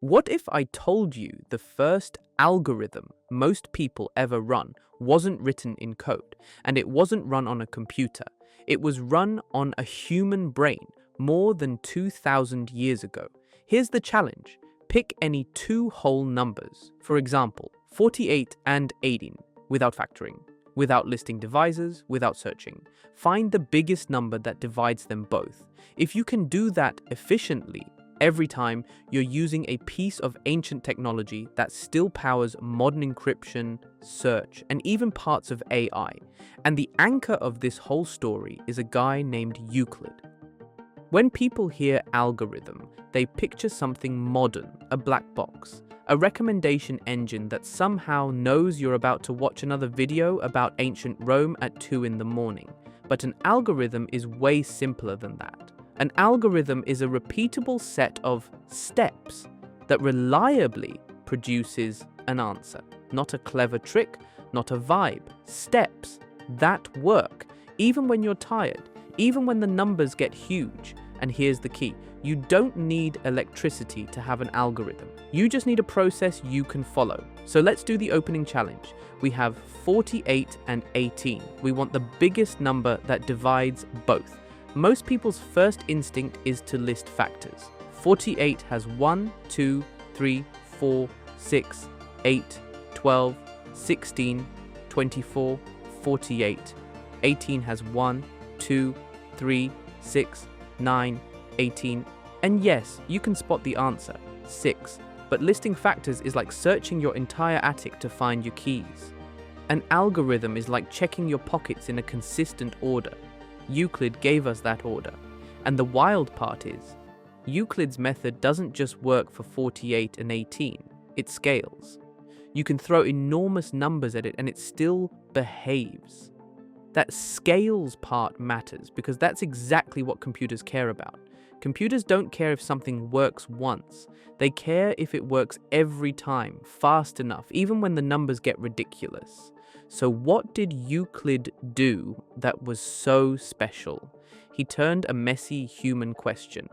What if I told you the first algorithm most people ever run wasn't written in code, and it wasn't run on a computer? It was run on a human brain more than 2,000 years ago. Here's the challenge. Pick any two whole numbers, for example, 48 and 18, without factoring, without listing divisors, without searching. Find the biggest number that divides them both. If you can do that efficiently, every time, you're using a piece of ancient technology that still powers modern encryption, search, and even parts of AI. And the anchor of this whole story is a guy named Euclid. When people hear algorithm, they picture something modern, a black box, a recommendation engine that somehow knows you're about to watch another video about ancient Rome at 2 in the morning. But an algorithm is way simpler than that. An algorithm is a repeatable set of steps that reliably produces an answer. Not a clever trick, not a vibe. Steps that work, even when you're tired, even when the numbers get huge. And here's the key. You don't need electricity to have an algorithm. You just need a process you can follow. So let's do the opening challenge. We have 48 and 18. We want the biggest number that divides both. Most people's first instinct is to list factors. 48 has 1, 2, 3, 4, 6, 8, 12, 16, 24, 48. 18 has 1, 2, 3, 6, 9, 18. And yes, you can spot the answer, 6. But listing factors is like searching your entire attic to find your keys. An algorithm is like checking your pockets in a consistent order. Euclid gave us that order. And the wild part is, Euclid's method doesn't just work for 48 and 18, it scales. You can throw enormous numbers at it and it still behaves. That scales part matters because that's exactly what computers care about. Computers don't care if something works once. They care if it works every time, fast enough, even when the numbers get ridiculous. So what did Euclid do that was so special? He turned a messy human question,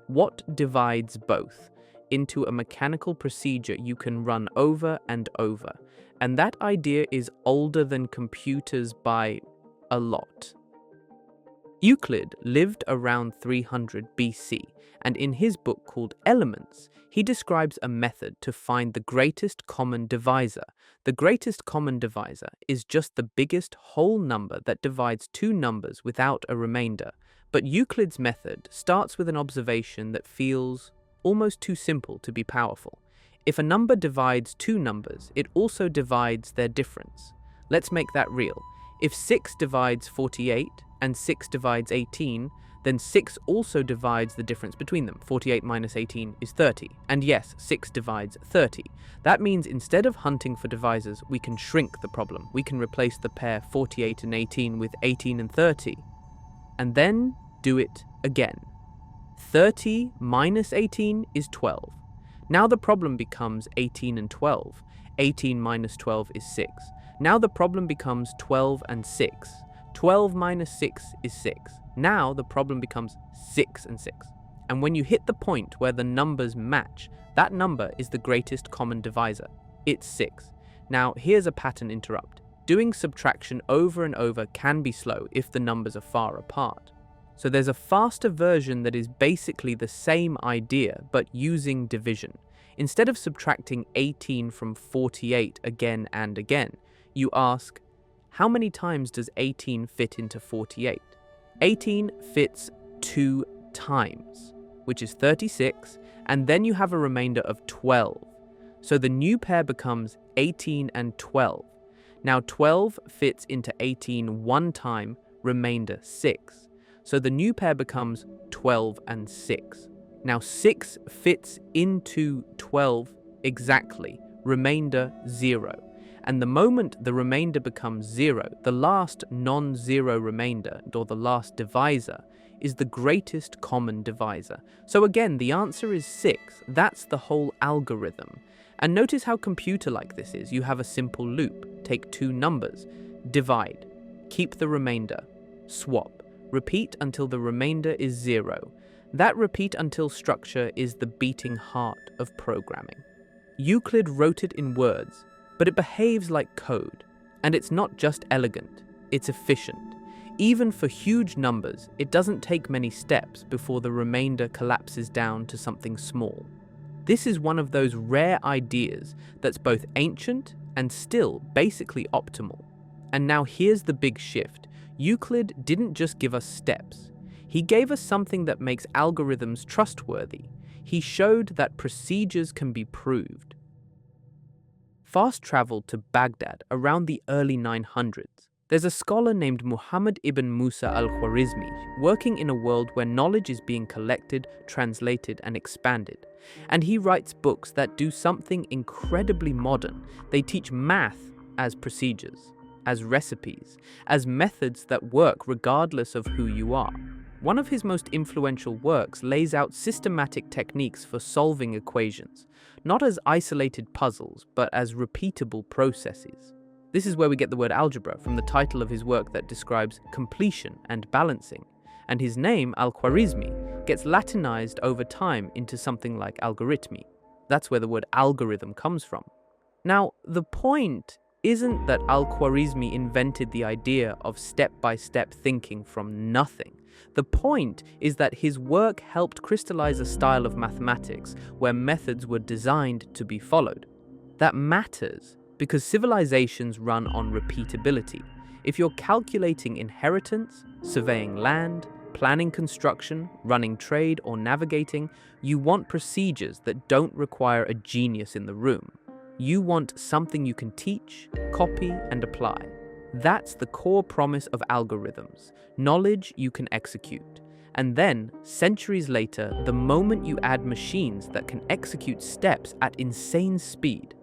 what divides both, into a mechanical procedure you can run over and over. And that idea is older than computers by a lot. Euclid lived around 300 BC, and in his book called Elements, he describes a method to find the greatest common divisor. The greatest common divisor is just the biggest whole number that divides two numbers without a remainder. But Euclid's method starts with an observation that feels almost too simple to be powerful. If a number divides two numbers, it also divides their difference. Let's make that real. If 6 divides 48 and 6 divides 18, then 6 also divides the difference between them. 48 minus 18 is 30. And yes, 6 divides 30. That means instead of hunting for divisors, we can shrink the problem. We can replace the pair 48 and 18 with 18 and 30. And then do it again. 30 minus 18 is 12. Now the problem becomes 18 and 12. 18 minus 12 is 6. Now the problem becomes 12 and 6. 12 minus 6 is 6. Now the problem becomes 6 and 6. And when you hit the point where the numbers match, that number is the greatest common divisor. It's 6. Now here's a pattern interrupt. Doing subtraction over and over can be slow if the numbers are far apart. So there's a faster version that is basically the same idea but using division. Instead of subtracting 18 from 48 again and again, you ask, how many times does 18 fit into 48? 18 fits 2 times, which is 36, and then you have a remainder of 12. So the new pair becomes 18 and 12. Now 12 fits into 18 one time, remainder 6. So the new pair becomes 12 and 6. Now 6 fits into 12 exactly, remainder 0. And the moment the remainder becomes 0, the last non-zero remainder, or the last divisor, is the greatest common divisor. So again, the answer is 6. That's the whole algorithm. And notice how computer-like this is. You have a simple loop. Take two numbers, divide, keep the remainder, swap, repeat until the remainder is 0. That repeat until structure is the beating heart of programming. Euclid wrote it in words, but it behaves like code. And it's not just elegant, it's efficient. Even for huge numbers, it doesn't take many steps before the remainder collapses down to something small. This is one of those rare ideas that's both ancient and still basically optimal. And now here's the big shift. Euclid didn't just give us steps. He gave us something that makes algorithms trustworthy. He showed that procedures can be proved. Fast travel to Baghdad around the early 900s. There's a scholar named Muhammad ibn Musa al-Khwarizmi working in a world where knowledge is being collected, translated, and expanded. And he writes books that do something incredibly modern. They teach math as procedures, as recipes, as methods that work regardless of who you are. One of his most influential works lays out systematic techniques for solving equations, not as isolated puzzles, but as repeatable processes. This is where we get the word algebra from the title of his work that describes completion and balancing, and his name, al-Khwarizmi, gets Latinized over time into something like algorithmi. That's where the word algorithm comes from. Now, the point isn't that al-Khwarizmi invented the idea of step-by-step thinking from nothing. The point is that his work helped crystallize a style of mathematics where methods were designed to be followed. That matters because civilizations run on repeatability. If you're calculating inheritance, surveying land, planning construction, running trade, or navigating, you want procedures that don't require a genius in the room. You want something you can teach, copy, and apply. That's the core promise of algorithms, knowledge you can execute. And then, centuries later, the moment you add machines that can execute steps at insane speed,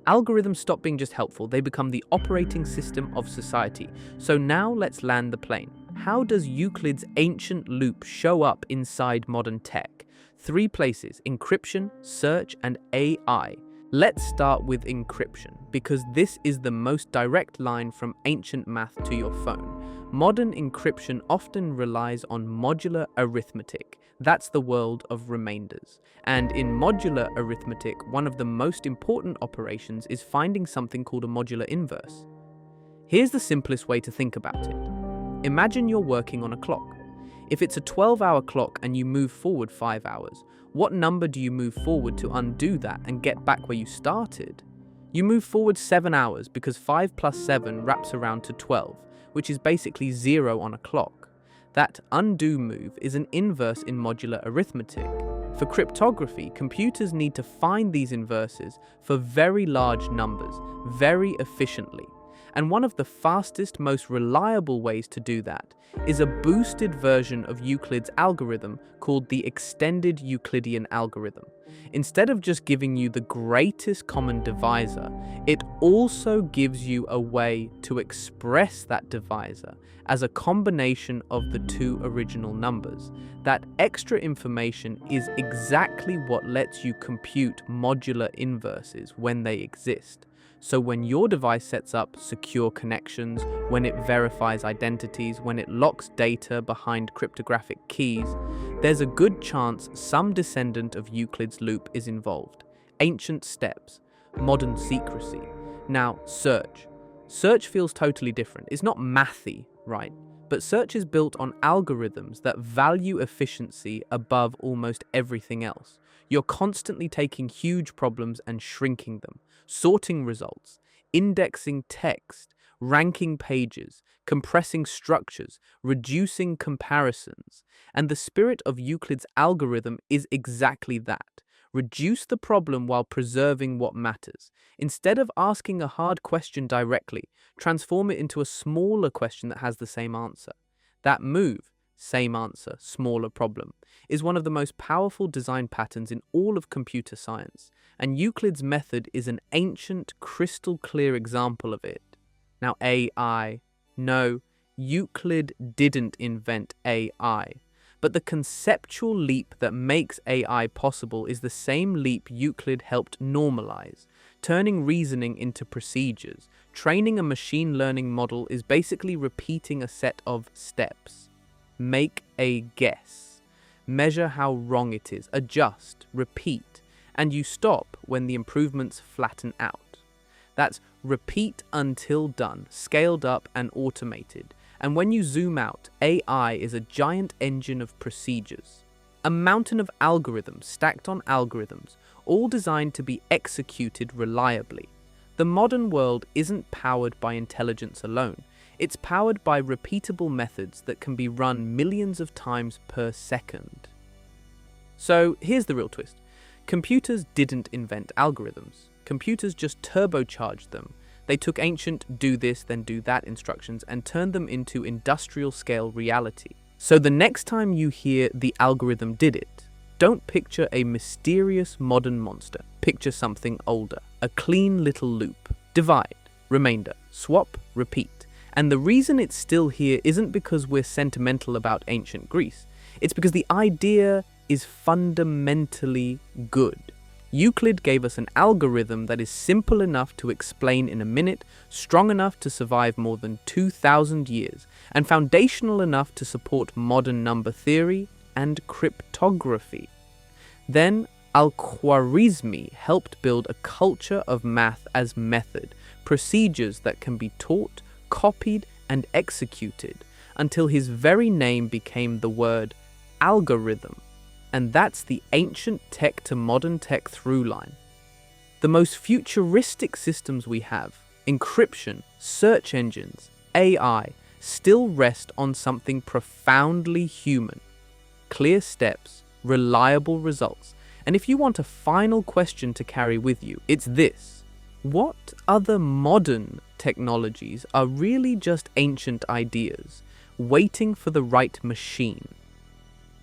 algorithms stop being just helpful, they become the operating system of society. So now let's land the plane. How does Euclid's ancient loop show up inside modern tech? 3 places: encryption, search, and AI. Let's start with encryption, because this is the most direct line from ancient math to your phone. Modern encryption often relies on modular arithmetic. That's the world of remainders. And in modular arithmetic, one of the most important operations is finding something called a modular inverse. Here's the simplest way to think about it. Imagine you're working on a clock. If it's a 12-hour clock and you move forward 5 hours, what number do you move forward to undo that and get back where you started? You move forward 7 hours because 5 plus 7 wraps around to 12, which is basically 0 on a clock. That undo move is an inverse in modular arithmetic. For cryptography, computers need to find these inverses for very large numbers, very efficiently. And one of the fastest, most reliable ways to do that is a boosted version of Euclid's algorithm called the extended Euclidean algorithm. Instead of just giving you the greatest common divisor, it also gives you a way to express that divisor as a combination of the 2 original numbers. That extra information is exactly what lets you compute modular inverses when they exist. So when your device sets up secure connections, when it verifies identities, when it locks data behind cryptographic keys, there's a good chance some descendant of Euclid's loop is involved. Ancient steps, modern secrecy. Now, search. Search feels totally different. It's not mathy, right? But search is built on algorithms that value efficiency above almost everything else. You're constantly taking huge problems and shrinking them, sorting results, indexing text, ranking pages, compressing structures, reducing comparisons. And the spirit of Euclid's algorithm is exactly that. Reduce the problem while preserving what matters. Instead of asking a hard question directly, transform it into a smaller question that has the same answer. That move, same answer, smaller problem, is one of the most powerful design patterns in all of computer science, and Euclid's method is an ancient, crystal-clear example of it. Now AI, no, Euclid didn't invent AI, but the conceptual leap that makes AI possible is the same leap Euclid helped normalize, turning reasoning into procedures. Training a machine learning model is basically repeating a set of steps. Make a guess. measure how wrong it is, adjust, repeat, and you stop when the improvements flatten out. That's repeat until done, scaled up and automated. And when you zoom out, AI is a giant engine of procedures. A mountain of algorithms stacked on algorithms, all designed to be executed reliably. The modern world isn't powered by intelligence alone. It's powered by repeatable methods that can be run millions of times per second. So here's the real twist. Computers didn't invent algorithms. Computers just turbocharged them. They took ancient do this, then do that instructions and turned them into industrial scale reality. So the next time you hear the algorithm did it, don't picture a mysterious modern monster. Picture something older. A clean little loop. Divide, remainder, swap, repeat. And the reason it's still here isn't because we're sentimental about ancient Greece. It's because the idea is fundamentally good. Euclid gave us an algorithm that is simple enough to explain in a minute, strong enough to survive more than 2,000 years, and foundational enough to support modern number theory and cryptography. Then, al-Khwarizmi helped build a culture of math as method, procedures that can be taught, copied, and executed, until his very name became the word algorithm. And that's the ancient tech to modern tech through line. The most futuristic systems we have, encryption, search engines, AI, still rest on something profoundly human. Clear steps, reliable results. And if you want a final question to carry with you, it's this. What other modern technologies are really just ancient ideas, waiting for the right machine?